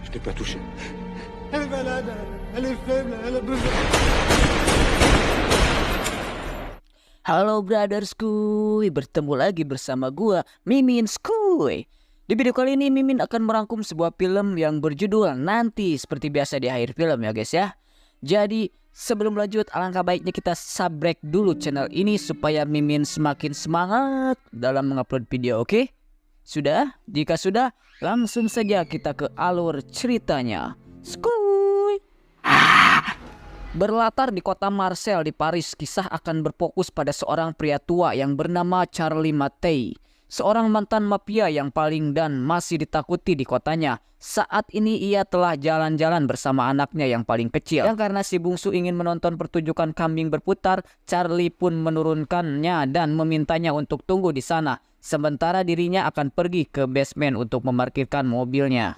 Je l'ai pas touchée. Elle est malade, elle est faible, elle a besoin... Halo brothers kuy, bertemu lagi bersama gua Mimin Skuy. Di video kali ini Mimin akan merangkum sebuah film yang berjudul Nanti, seperti biasa di akhir film ya guys ya. Jadi sebelum lanjut, alangkah baiknya kita subscribe dulu channel ini supaya Mimin semakin semangat dalam mengupload video, oke? Sudah? Jika sudah, langsung saja kita ke alur ceritanya. Skuy. Berlatar di kota Marseille di Paris, kisah akan berfokus pada seorang pria tua yang bernama Charlie Mattei. Seorang mantan mafia yang paling dan masih ditakuti di kotanya. Saat ini ia telah jalan-jalan bersama anaknya yang paling kecil. Dan karena si bungsu ingin menonton pertunjukan kambing berputar, Charlie pun menurunkannya dan memintanya untuk tunggu di sana. Sementara dirinya akan pergi ke basement untuk memarkirkan mobilnya.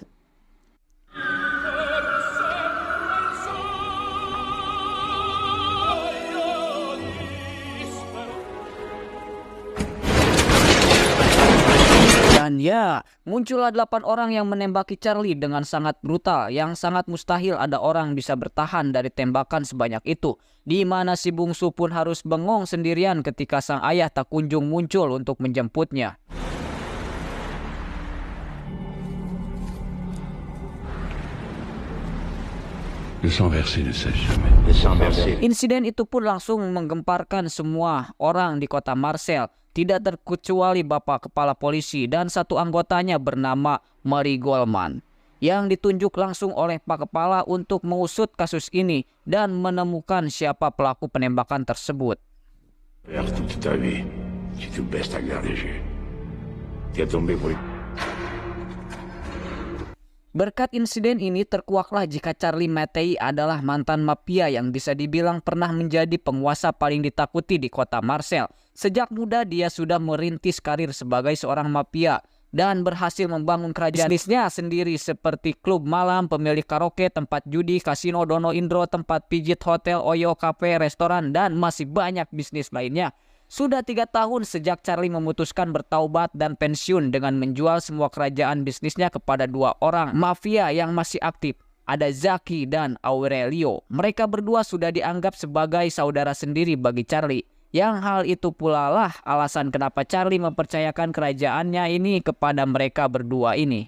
Dan ya, muncullah 8 orang yang menembaki Charlie dengan sangat brutal, yang sangat mustahil ada orang bisa bertahan dari tembakan sebanyak itu. Di mana si bungsu pun harus bengong sendirian ketika sang ayah tak kunjung muncul untuk menjemputnya. Le sang versé ne sèche jamais. Le sang versé. Insiden itu pun langsung menggemparkan semua orang di kota Marseille. Tidak terkecuali bapak kepala polisi dan satu anggotanya bernama Marie Goldman, yang ditunjuk langsung oleh Pak Kepala untuk mengusut kasus ini dan menemukan siapa pelaku penembakan tersebut. Toute ta vie, si tu baisses ta garde des jeux, tu es tombé pour... Berkat insiden ini terkuaklah jika Charlie Mattei adalah mantan mafia yang bisa dibilang pernah menjadi penguasa paling ditakuti di kota Marseille. Sejak muda dia sudah merintis karir sebagai seorang mafia dan berhasil membangun kerajaan bisnisnya sendiri seperti klub malam, pemilik karaoke, tempat judi, kasino Dono Indro, tempat pijit, hotel, Oyo, kafe, restoran, dan masih banyak bisnis lainnya. Sudah 3 tahun sejak Charlie memutuskan bertaubat dan pensiun dengan menjual semua kerajaan bisnisnya kepada 2 orang mafia yang masih aktif. Ada Zaki dan Aurelio. Mereka berdua sudah dianggap sebagai saudara sendiri bagi Charlie. Yang hal itu pula lah alasan kenapa Charlie mempercayakan kerajaannya ini kepada mereka berdua ini.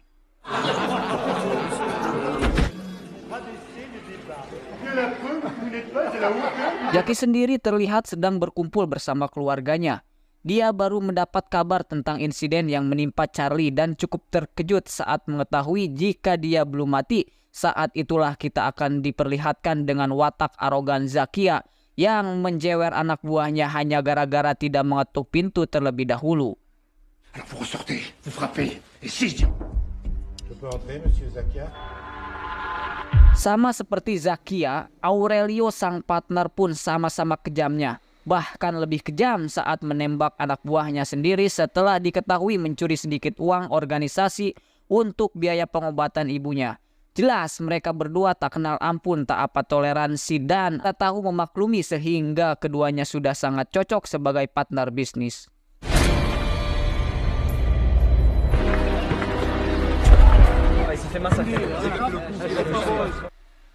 Zaki sendiri terlihat sedang berkumpul bersama keluarganya. Dia baru mendapat kabar tentang insiden yang menimpa Charlie dan cukup terkejut saat mengetahui jika dia belum mati. Saat itulah kita akan diperlihatkan dengan watak arogan Zakia yang menjewer anak buahnya hanya gara-gara tidak mengetuk pintu terlebih dahulu. Alors vous ressortez, vous frappez, et si je dis... Je peux entrer, monsieur Zakia? Sama seperti Zakia, Aurelio sang partner pun sama-sama kejamnya. Bahkan lebih kejam saat menembak anak buahnya sendiri setelah diketahui mencuri sedikit uang organisasi untuk biaya pengobatan ibunya. Jelas mereka berdua tak kenal ampun, tak apa toleransi dan tak tahu memaklumi sehingga keduanya sudah sangat cocok sebagai partner bisnis.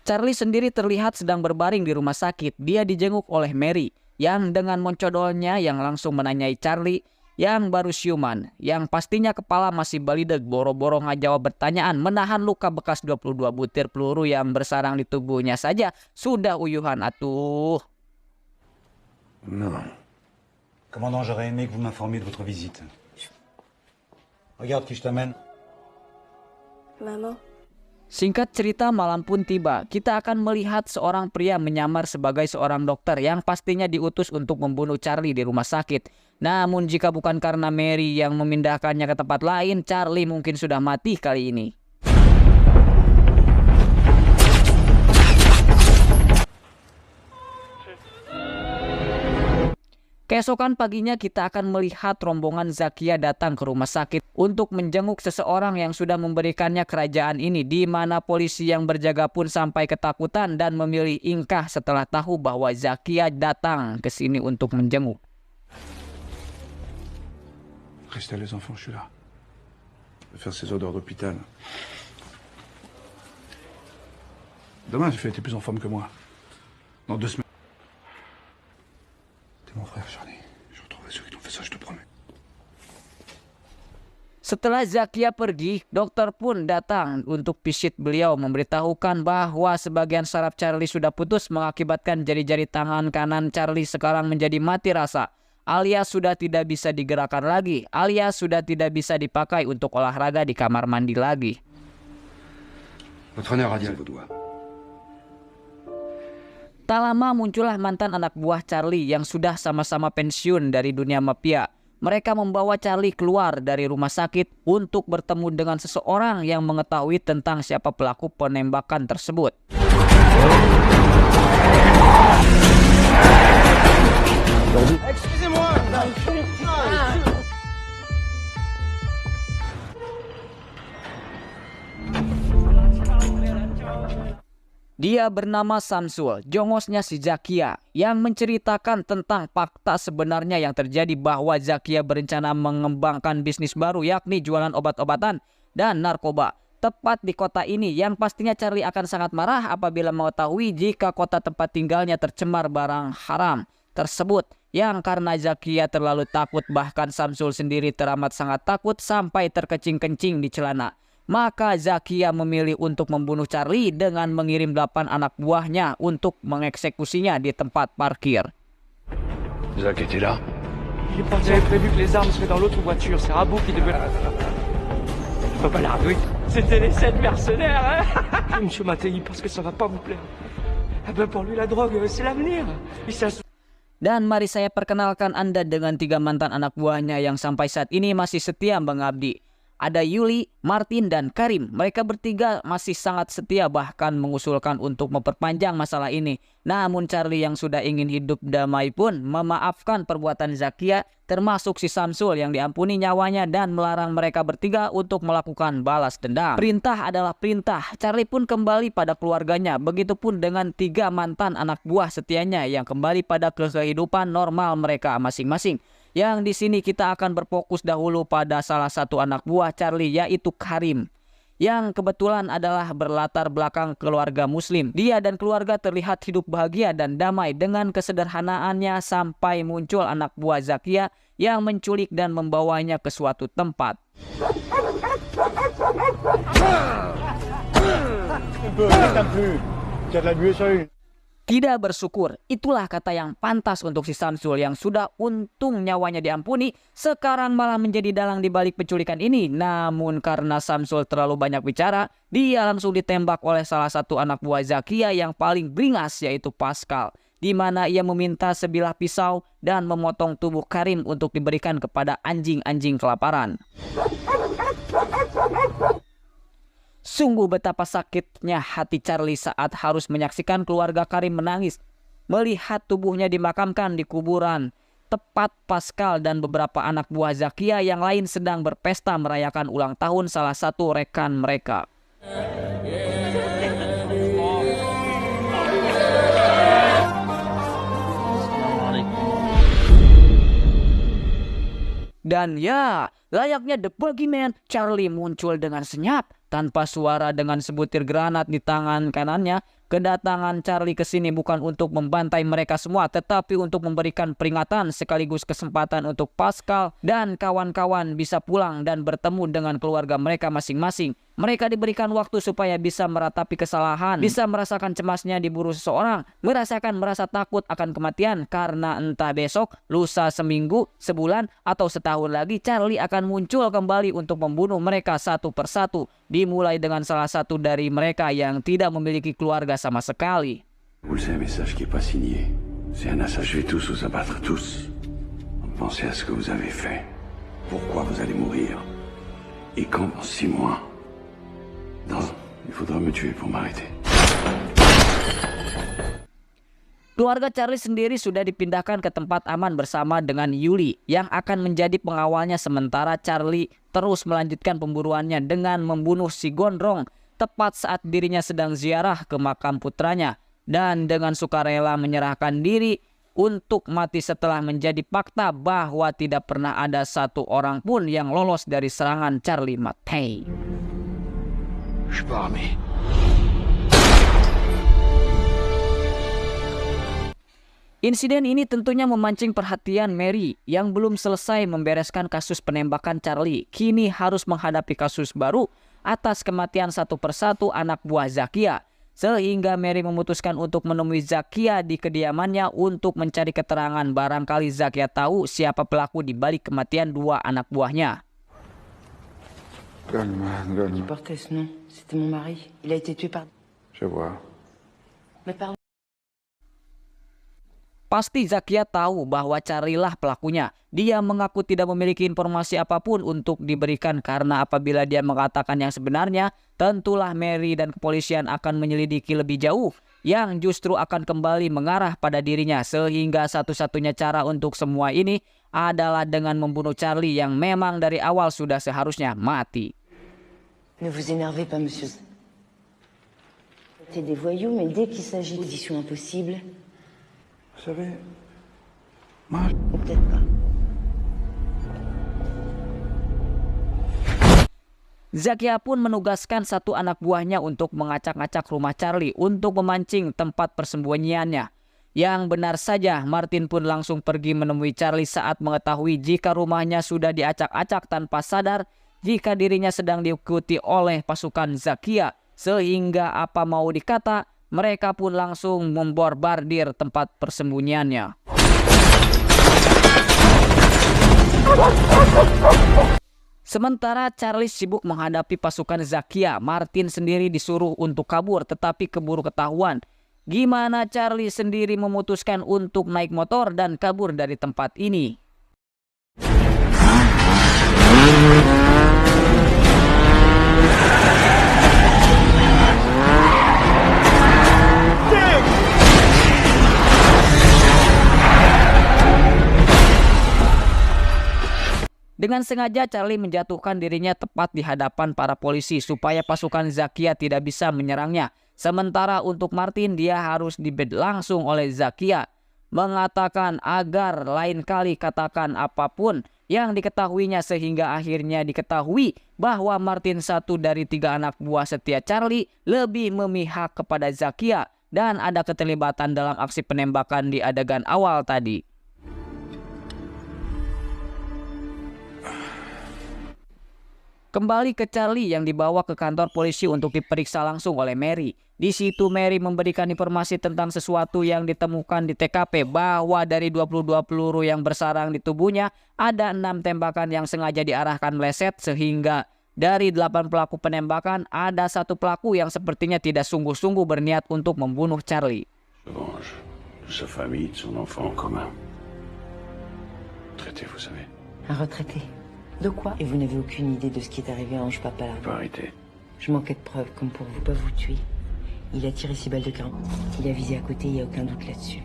Charlie sendiri terlihat sedang berbaring di rumah sakit. Dia dijenguk oleh Mary yang dengan mencodolnya yang langsung menanyai Charlie yang baru siuman, yang pastinya kepala masih balideg, boro-boro ngajawab pertanyaan, menahan luka bekas 22 butir peluru yang bersarang di tubuhnya saja sudah uyuhan atuh. Non. Commandant, j'aurais aimé que vous m'informiez de votre visite. Regarde qui je t'amène. Maman. Singkat cerita, malam pun tiba. Kita akan melihat seorang pria menyamar sebagai seorang dokter yang pastinya diutus untuk membunuh Charlie di rumah sakit. Namun jika bukan karena Mary yang memindahkannya ke tempat lain, Charlie mungkin sudah mati kali ini. Keesokan paginya kita akan melihat rombongan Zakia datang ke rumah sakit untuk menjenguk seseorang yang sudah memberikannya kerajaan ini, di mana polisi yang berjaga pun sampai ketakutan dan memilih ingkah setelah tahu bahwa Zakia datang ke sini untuk menjenguk. Restez les enfants, je suis là. Je vais faire ces odeurs d'hôpital. Demain, j'ai fait, t'es plus en forme que moi. Dans 2 semaines. T'es mon frère, Charlie. Je retrouverai ceux qui t'ont fait ça, je te promets. Setelah Zakia pergi, dokter pun datang untuk visit beliau memberitahukan bahwa sebagian saraf Charlie sudah putus mengakibatkan jari-jari tangan kanan Charlie sekarang menjadi mati rasa, alias sudah tidak bisa digerakkan lagi, alias sudah tidak bisa dipakai untuk olahraga di kamar mandi lagi. Votre honneur radial vos doigts. Tak lama muncullah mantan anak buah Charlie yang sudah sama-sama pensiun dari dunia mafia. Mereka membawa Charlie keluar dari rumah sakit untuk bertemu dengan seseorang yang mengetahui tentang siapa pelaku penembakan tersebut. Excusez-moi. Dia bernama Samsul, jongosnya si Zakia, yang menceritakan tentang fakta sebenarnya yang terjadi bahwa Zakia berencana mengembangkan bisnis baru yakni jualan obat-obatan dan narkoba. Tepat di kota ini yang pastinya Charlie akan sangat marah apabila mengetahui jika kota tempat tinggalnya tercemar barang haram tersebut. Yang karena Zakia terlalu takut, bahkan Samsul sendiri teramat sangat takut sampai terkencing-kencing di celana. Maka Zakia memilih untuk membunuh Charlie dengan mengirim 8 anak buahnya untuk mengeksekusinya di tempat parkir. Zach était là. Il est parti. J'avais prévu que les armes seraient dans l'autre voiture. C'est Rabou qui devait... Je peux pas l'arguer. C'était les 7 mercenaires, hein. Monsieur Mattei, parce que ça va pas vous plaire. Ah ben pour lui la drogue, c'est l'avenir. Dan mari saya perkenalkan Anda dengan 3 mantan anak buahnya yang sampai saat ini masih setia mengabdi. Ada Yuli, Martin, dan Karim. Mereka bertiga masih sangat setia, bahkan mengusulkan untuk memperpanjang masalah ini. Namun Charlie yang sudah ingin hidup damai pun memaafkan perbuatan Zakia, termasuk si Samsul yang diampuni nyawanya dan melarang mereka bertiga untuk melakukan balas dendam. Perintah adalah perintah. Charlie pun kembali pada keluarganya. Begitupun dengan 3 mantan anak buah setianya yang kembali pada kehidupan normal mereka masing-masing. Yang di sini kita akan berfokus dahulu pada salah satu anak buah Charlie, yaitu Karim, yang kebetulan adalah berlatar belakang keluarga muslim. Dia dan keluarga terlihat hidup bahagia dan damai dengan kesederhanaannya sampai muncul anak buah Zakia yang menculik dan membawanya ke suatu tempat. Tidak bersyukur, itulah kata yang pantas untuk si Samsul yang sudah untung nyawanya diampuni, sekarang malah menjadi dalang di balik penculikan ini. Namun karena Samsul terlalu banyak bicara, dia langsung ditembak oleh salah satu anak buah Zakia yang paling beringas, yaitu Pascal, di mana ia meminta sebilah pisau dan memotong tubuh Karim untuk diberikan kepada anjing-anjing kelaparan. Sungguh betapa sakitnya hati Charlie saat harus menyaksikan keluarga Karim menangis melihat tubuhnya dimakamkan di kuburan. Tepat Pascal dan beberapa anak buah Zakia yang lain sedang berpesta merayakan ulang tahun salah satu rekan mereka. Dan ya, layaknya The Boogeyman, Charlie muncul dengan senyap tanpa suara dengan sebutir granat di tangan kanannya. Kedatangan Charlie ke sini bukan untuk membantai mereka semua, tetapi untuk memberikan peringatan sekaligus kesempatan untuk Pascal dan kawan-kawan bisa pulang dan bertemu dengan keluarga mereka masing-masing. Mereka diberikan waktu supaya bisa meratapi kesalahan, bisa merasakan cemasnya diburu seseorang, merasa takut akan kematian karena entah besok, lusa, seminggu, sebulan, atau setahun lagi Charlie akan muncul kembali untuk membunuh mereka satu persatu, dimulai dengan salah satu dari mereka yang tidak memiliki keluarga sama sekali. Vous le savez, un message qui n'est pas signé. C'est un assassin. Je vais tous vous abattre, tous. Pensez à ce que vous avez fait. Pourquoi vous allez mourir. Et quand dans 6 mois. Non, il faudra me tuer pour m'arrêter. Keluarga Charlie sendiri sudah dipindahkan ke tempat aman bersama dengan Yuli yang akan menjadi pengawalnya, sementara Charlie terus melanjutkan pemburuannya dengan membunuh si gondrong tepat saat dirinya sedang ziarah ke makam putranya dan dengan sukarela menyerahkan diri untuk mati setelah menjadi fakta bahwa tidak pernah ada satu orang pun yang lolos dari serangan Charlie Mattei. Je suis pas armé. Insiden ini tentunya memancing perhatian Mary yang belum selesai membereskan kasus penembakan Charlie. Kini harus menghadapi kasus baru atas kematian satu persatu anak buah Zakia. Sehingga Mary memutuskan untuk menemui Zakia di kediamannya untuk mencari keterangan, barangkali Zakia tahu siapa pelaku di balik kematian dua anak buahnya. Calme. Portait ce nom. C'était mon mari. Il a été tué par... Je vois. Mais par... Pasti Zakia tahu bahwa Charlie lah pelakunya. Dia mengaku tidak memiliki informasi apapun untuk diberikan karena apabila dia mengatakan yang sebenarnya, tentulah Mary dan kepolisian akan menyelidiki lebih jauh yang justru akan kembali mengarah pada dirinya, sehingga satu-satunya cara untuk semua ini adalah dengan membunuh Charlie yang memang dari awal sudah seharusnya mati. Ne vous énervez pas, monsieur. C'est des voyous, mais dès qu'il s'agit d'audition impossible... Vous savez, Ou peut-être pas. Zakia pun menugaskan satu anak buahnya untuk mengacak-acak rumah Charlie untuk memancing tempat persembunyiannya. Yang benar saja, Martin pun langsung pergi menemui Charlie saat mengetahui jika rumahnya sudah diacak-acak tanpa sadar jika dirinya sedang diikuti oleh pasukan Zakia. Sehingga apa mau dikata, mereka pun langsung membombardir tempat persembunyiannya. Sementara Charlie sibuk menghadapi pasukan Zakia, Martin sendiri disuruh untuk kabur tetapi keburu ketahuan. Gimana Charlie sendiri memutuskan untuk naik motor dan kabur dari tempat ini? Dengan sengaja Charlie menjatuhkan dirinya tepat di hadapan para polisi supaya pasukan Zakia tidak bisa menyerangnya. Sementara untuk Martin, dia harus dibed langsung oleh Zakia, mengatakan agar lain kali katakan apapun yang diketahuinya, sehingga akhirnya diketahui bahwa Martin, satu dari 3 anak buah setia Charlie, lebih memihak kepada Zakia dan ada keterlibatan dalam aksi penembakan di adegan awal tadi. Kembali ke Charlie yang dibawa ke kantor polisi untuk diperiksa langsung oleh Mary. Di situ Mary memberikan informasi tentang sesuatu yang ditemukan di TKP, bahwa dari 22 peluru yang bersarang di tubuhnya, ada 6 tembakan yang sengaja diarahkan meleset, sehingga dari 8 pelaku penembakan ada 1 pelaku yang sepertinya tidak sungguh-sungguh berniat untuk membunuh Charlie. Se venge de sa famille, de son enfant en commun. Traité, vous savez. Un retraité. De quoi? Et vous n'avez aucune idée de ce qui est arrivé à Ange Papa là? Pas arrêté. Je manquais de preuves, comme pour vous. Pas vous tuer. Il a tiré 6 balles de 40. Il a visé à côté, il n'y a aucun doute là-dessus.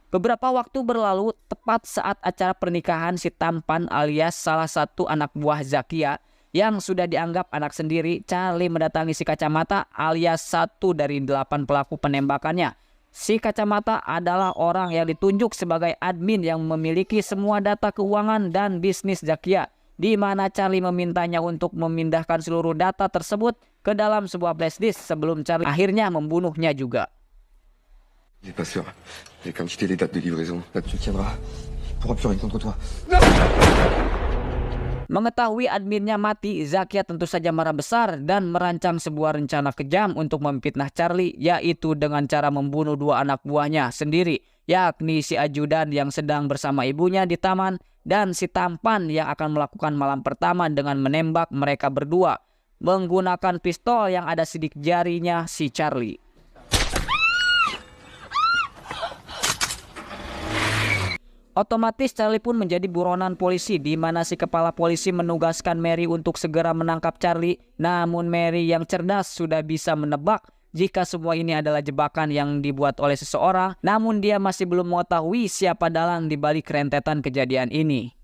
Beberapa waktu berlalu, tepat saat acara pernikahan si tampan alias salah satu anak buah Zakia yang sudah dianggap anak sendiri, Charlie mendatangi si kacamata alias satu dari 8 pelaku penembakannya. Si kacamata adalah orang yang ditunjuk sebagai admin yang memiliki semua data keuangan dan bisnis Zakia, di mana Charlie memintanya untuk memindahkan seluruh data tersebut ke dalam sebuah flash disk sebelum Charlie akhirnya membunuhnya juga. il est pas sûr. J'ai quantité les dates de livraison. Là, tu tiendras. Il pourra plus rien contre toi. Mengetahui adminnya mati, Zakia tentu saja marah besar dan merancang sebuah rencana kejam untuk memfitnah Charlie, yaitu dengan cara membunuh 2 anak buahnya sendiri, yakni si ajudan yang sedang bersama ibunya di taman dan si tampan yang akan melakukan malam pertama dengan menembak mereka berdua menggunakan pistol yang ada sidik jarinya si Charlie. Otomatis Charlie pun menjadi buronan polisi, di mana si kepala polisi menugaskan Mary untuk segera menangkap Charlie. Namun Mary yang cerdas sudah bisa menebak jika semua ini adalah jebakan yang dibuat oleh seseorang. Namun dia masih belum mengetahui siapa dalang di balik rentetan kejadian ini.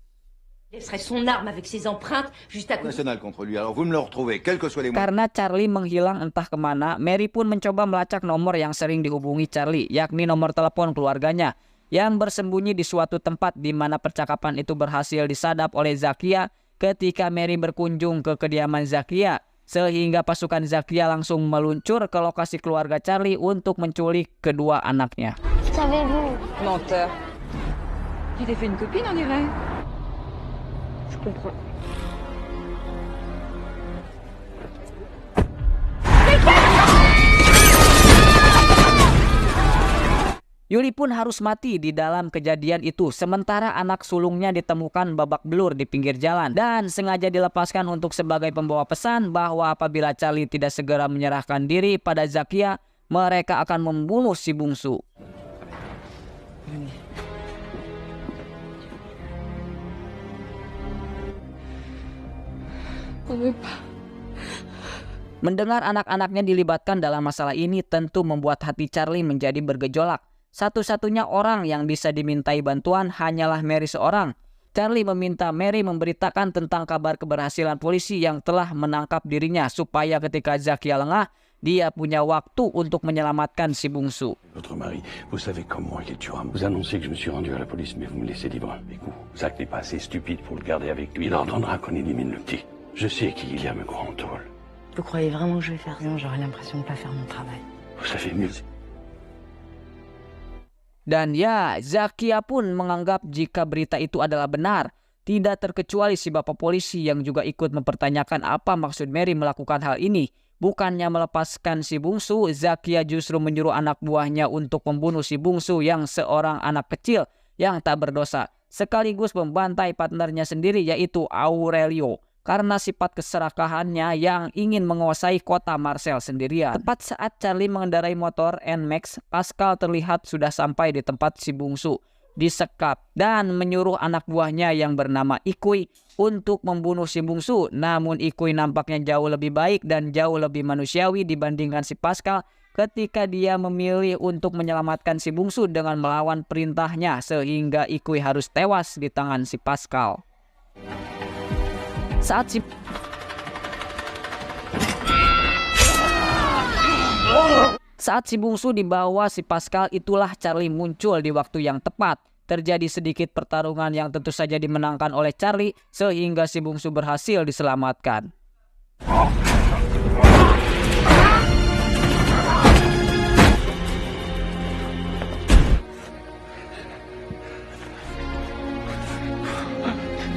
Karena Charlie menghilang entah kemana, Mary pun mencoba melacak nomor yang sering dihubungi Charlie, yakni nomor telepon keluarganya, yang bersembunyi di suatu tempat di mana percakapan itu berhasil disadap oleh Zakia ketika Mary berkunjung ke kediaman Zakia. sehingga pasukan Zakia langsung meluncur ke lokasi keluarga Charlie untuk menculik kedua anaknya. Savez-vous? Menteur. Tu t'es fait une copine, on dirait. Je comprends. Yuli pun harus mati di dalam kejadian itu, sementara anak sulungnya ditemukan babak belur di pinggir jalan dan sengaja dilepaskan untuk sebagai pembawa pesan bahwa apabila Charlie tidak segera menyerahkan diri pada Zakia, mereka akan membunuh si bungsu. Mendengar anak-anaknya dilibatkan dalam masalah ini tentu membuat hati Charlie menjadi bergejolak. Satu-satunya orang yang bisa dimintai bantuan hanyalah Mary seorang. Charlie meminta Mary memberitakan tentang kabar keberhasilan polisi yang telah menangkap dirinya supaya ketika Zakia lengah, dia punya waktu untuk menyelamatkan si bungsu. Votre mari, vous savez comme moi qu'il tuera. Vous annoncez que je me suis rendu à la police, mais vous me laissez libre avec vous. Zach n'est pas assez stupide pour le garder avec lui. Il ordonnera qu'on élimine le petit. Je sais qui il y a me croit en tôle. Vous croyez vraiment que je vais faire ça? J'aurais l'impression de pas faire mon travail. Vous savez mieux. Dan ya, Zakia pun menganggap jika berita itu adalah benar. Tidak terkecuali si bapak polisi yang juga ikut mempertanyakan apa maksud Mary melakukan hal ini. Bukannya melepaskan si bungsu, Zakia justru menyuruh anak buahnya untuk membunuh si bungsu yang seorang anak kecil yang tak berdosa. Sekaligus membantai partnernya sendiri yaitu Aurelio. Karena sifat keserakahannya yang ingin menguasai kota Marseille sendirian. Tepat saat Charlie mengendarai motor NMAX, Pascal terlihat sudah sampai di tempat si bungsu. Disekap dan menyuruh anak buahnya yang bernama Ikuy untuk membunuh si bungsu. Namun Ikuy nampaknya jauh lebih baik dan jauh lebih manusiawi dibandingkan si Pascal ketika dia memilih untuk menyelamatkan si bungsu dengan melawan perintahnya sehingga Ikuy harus tewas di tangan si Pascal. Saat si bungsu dibawa si Pascal, itulah Charlie muncul di waktu yang tepat. Terjadi sedikit pertarungan yang tentu saja dimenangkan oleh Charlie sehingga si bungsu berhasil diselamatkan.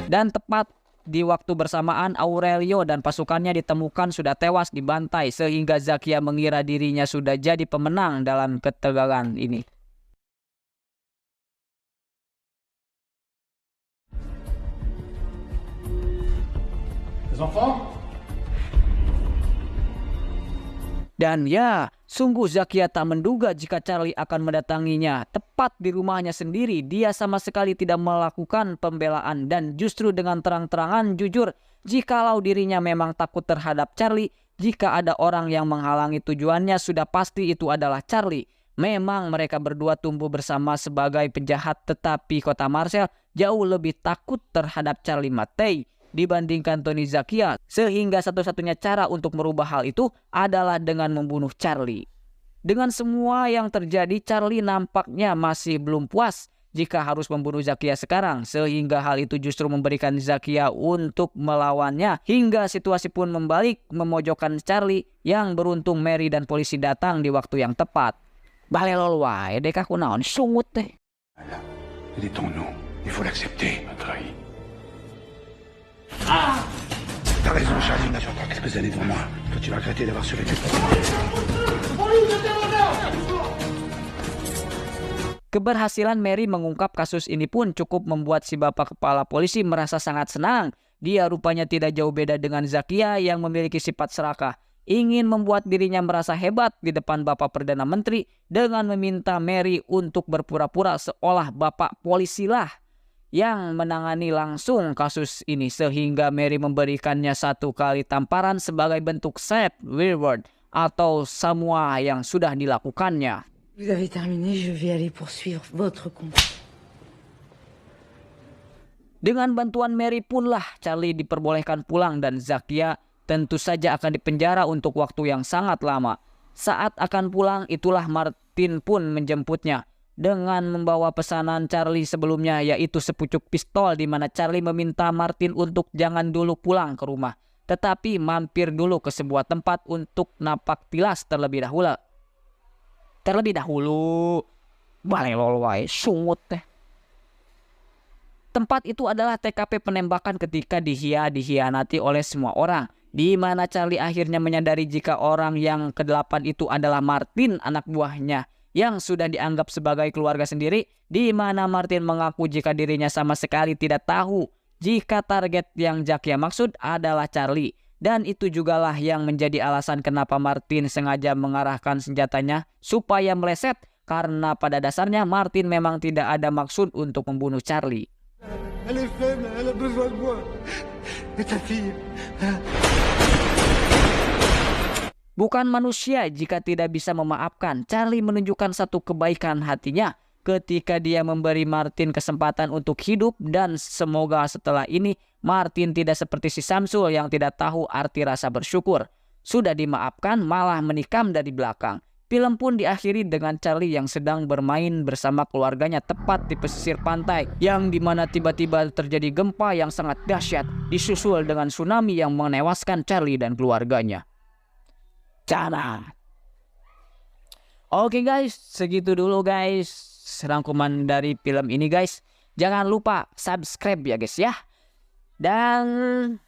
Dan tepat di waktu bersamaan, Aurelio dan pasukannya ditemukan sudah tewas dibantai sehingga Zakia mengira dirinya sudah jadi pemenang dalam ketegangan ini. Les enfants? Dan ya, sungguh Zakia tak menduga jika Charlie akan mendatanginya tepat di rumahnya sendiri. Dia sama sekali tidak melakukan pembelaan dan justru dengan terang-terangan jujur jikalau dirinya memang takut terhadap Charlie. Jika ada orang yang menghalangi tujuannya, sudah pasti itu adalah Charlie. Memang mereka berdua tumbuh bersama sebagai penjahat, tetapi kota Marseille jauh lebih takut terhadap Charlie Mattei dibandingkan Tony Zakia, sehingga satu-satunya cara untuk merubah hal itu adalah dengan membunuh Charlie. Dengan semua yang terjadi, Charlie nampaknya masih belum puas jika harus membunuh Zakia sekarang, sehingga hal itu justru memberikan Zakia untuk melawannya, hingga situasi pun membalik memojokkan Charlie yang beruntung Mary dan polisi datang di waktu yang tepat. Balelol wae dek aku naon sungut teh. Il est en nous. Il faut l'accepter. Trahi. T'as raison, Charlie, on n'a pas quelques années devant moi. Toi, tu vas regretter d'avoir survécu. Keberhasilan Mary mengungkap kasus ini pun cukup membuat si bapak kepala polisi merasa sangat senang. Dia rupanya tidak jauh beda dengan Zakia yang memiliki sifat serakah. Ingin membuat dirinya merasa hebat di depan Bapak Perdana Menteri dengan meminta Mary untuk berpura-pura seolah bapak polisilah yang menangani langsung kasus ini, sehingga Mary memberikannya satu kali tamparan sebagai bentuk set reward atau semua yang sudah dilakukannya. Vous avez terminé, je vais aller poursuivre votre combat. Dengan bantuan Mary punlah Charlie diperbolehkan pulang dan Zakia tentu saja akan dipenjara untuk waktu yang sangat lama. Saat akan pulang, itulah Martin pun menjemputnya dengan membawa pesanan Charlie sebelumnya, yaitu sepucuk pistol, di mana Charlie meminta Martin untuk jangan dulu pulang ke rumah. tetapi mampir dulu ke sebuah tempat untuk napak tilas terlebih dahulu. Balai lolwai sungut teh. Tempat itu adalah TKP penembakan ketika dihianati oleh semua orang, di mana Charlie akhirnya menyadari jika orang yang ke-8 itu adalah Martin, anak buahnya yang sudah dianggap sebagai keluarga sendiri, di mana Martin mengaku jika dirinya sama sekali tidak tahu jika target yang Jackie maksud adalah Charlie. Dan itu jugalah yang menjadi alasan kenapa Martin sengaja mengarahkan senjatanya supaya meleset, karena pada dasarnya Martin memang tidak ada maksud untuk membunuh Charlie. Elle est faible, elle a besoin de moi. Et ta fille. Bukan manusia jika tidak bisa memaafkan. Charlie menunjukkan satu kebaikan hatinya ketika dia memberi Martin kesempatan untuk hidup, dan semoga setelah ini Martin tidak seperti si Samsul yang tidak tahu arti rasa bersyukur. Sudah dimaafkan malah menikam dari belakang. Film pun diakhiri dengan Charlie yang sedang bermain bersama keluarganya tepat di pesisir pantai, yang dimana tiba-tiba terjadi gempa yang sangat dahsyat disusul dengan tsunami yang menewaskan Charlie dan keluarganya. Oke guys, segitu dulu guys rangkuman dari film ini guys. Jangan lupa subscribe ya guys ya. Dan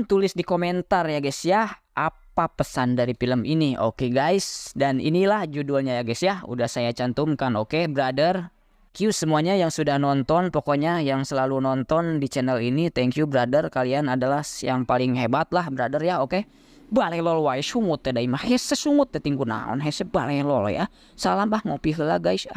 tulis di komentar ya guys ya, apa pesan dari film ini. Oke guys, dan inilah judulnya ya guys ya, udah saya cantumkan. Oke brother, thank you semuanya yang sudah nonton, pokoknya yang selalu nonton di channel ini. Thank you brother, kalian adalah yang paling hebat lah brother ya. Oke, balai lol wae sungut teh mah hese sungut teh tinggu naon hese balai lol ya. Salam bah ngopi heula guys.